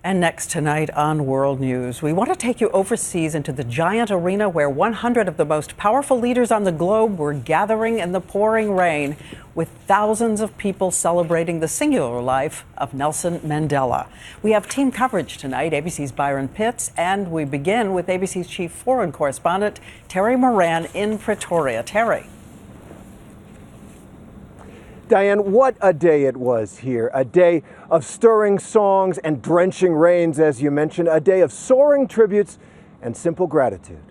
And next tonight on World News, we want to take you overseas into the giant arena where 100 of the most powerful leaders on the globe were gathering in the pouring rain, with thousands of people celebrating the singular life of Nelson Mandela. We have team coverage tonight, ABC's Byron Pitts, and we begin with ABC's chief foreign correspondent, Terry Moran in Pretoria. Terry. Diane, what a day it was here. A day of stirring songs and drenching rains, as you mentioned. A day of soaring tributes and simple gratitude.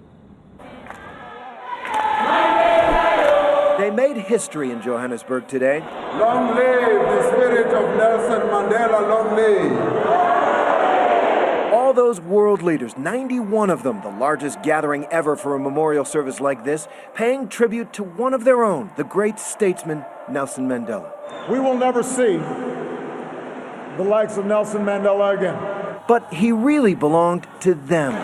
They made history in Johannesburg today. Long live the spirit of Nelson Mandela, long live. All those world leaders, 91 of them, the largest gathering ever for a memorial service like this, paying tribute to one of their own, the great statesman Nelson Mandela. We will never see the likes of Nelson Mandela again. But he really belonged to them.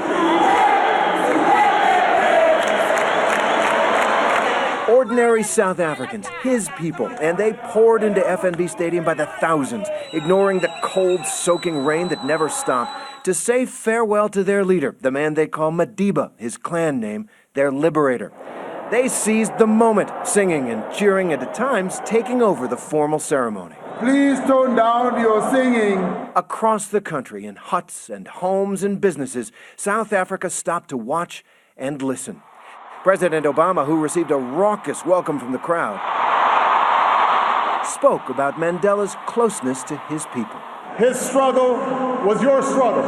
Ordinary South Africans, his people, and they poured into FNB Stadium by the thousands, ignoring the cold, soaking rain that never stopped, to say farewell to their leader, the man they call Madiba, his clan name, their liberator. They seized the moment, singing and cheering, and at times taking over the formal ceremony. Please tone down your singing. Across the country, in huts and homes and businesses, South Africa stopped to watch and listen. President Obama, who received a raucous welcome from the crowd, spoke about Mandela's closeness to his people. His struggle was your struggle.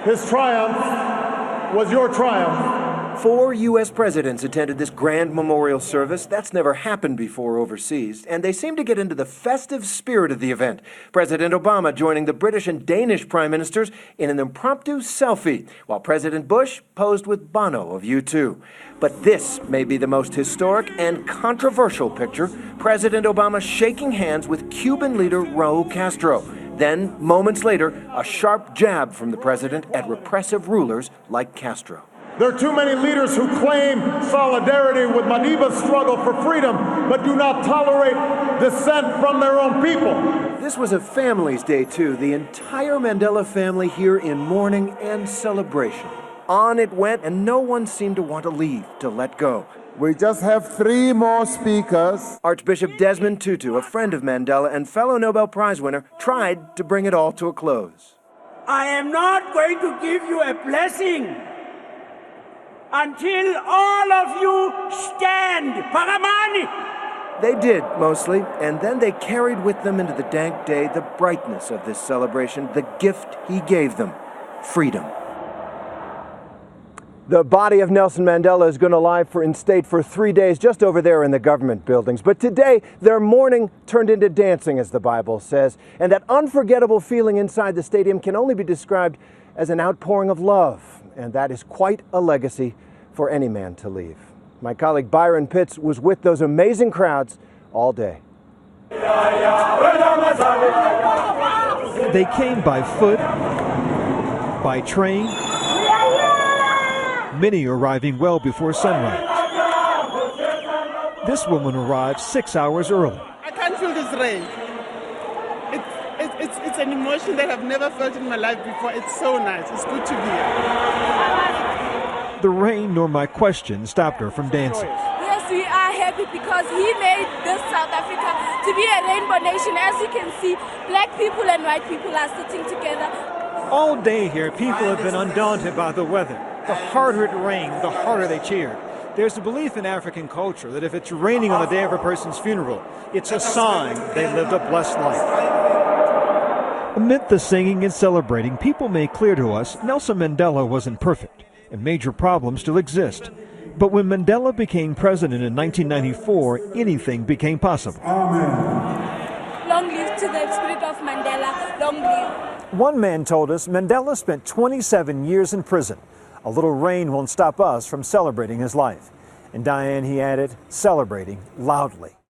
His triumph was your triumph. 4 U.S. presidents attended this grand memorial service. That's never happened before overseas, and they seem to get into the festive spirit of the event. President Obama joining the British and Danish prime ministers in an impromptu selfie, while President Bush posed with Bono of U2. But this may be the most historic and controversial picture: President Obama shaking hands with Cuban leader Raul Castro. Then, moments later, a sharp jab from the president at repressive rulers like Castro. There are too many leaders who claim solidarity with Madiba's struggle for freedom, but do not tolerate dissent from their own people. This was a family's day, too. The entire Mandela family here in mourning and celebration. On it went, and no one seemed to want to leave, to let go. We just have 3 more speakers. Archbishop Desmond Tutu, a friend of Mandela and fellow Nobel Prize winner, tried to bring it all to a close. I am not going to give you a blessing until all of you stand. Paramani! They did, mostly, and then they carried with them into the dank day the brightness of this celebration, the gift he gave them: freedom. The body of Nelson Mandela is going to lie in state for 3 days just over there in the government buildings. But today, their mourning turned into dancing, as the Bible says. And that unforgettable feeling inside the stadium can only be described as an outpouring of love. And that is quite a legacy for any man to leave. My colleague Byron Pitts was with those amazing crowds all day. They came by foot, by train, many arriving well before sunrise. This woman arrived 6 hours early. I can't feel this rain. It's an emotion that I've never felt in my life before. It's so nice. It's good to be here. The rain nor my question stopped her from dancing. Yes, we are happy because he made this South Africa to be a rainbow nation. As you can see, black people and white people are sitting together. All day here, people have been undaunted by the weather. The harder it rained, the harder they cheered. There's a belief in African culture that if it's raining on the day of a person's funeral, it's a sign they lived a blessed life. Amid the singing and celebrating, people made clear to us Nelson Mandela wasn't perfect, and major problems still exist. But when Mandela became president in 1994, anything became possible. Amen. Long live to the spirit of Mandela. Long live. One man told us Mandela spent 27 years in prison. A little rain won't stop us from celebrating his life. And Diane, he added, celebrating loudly.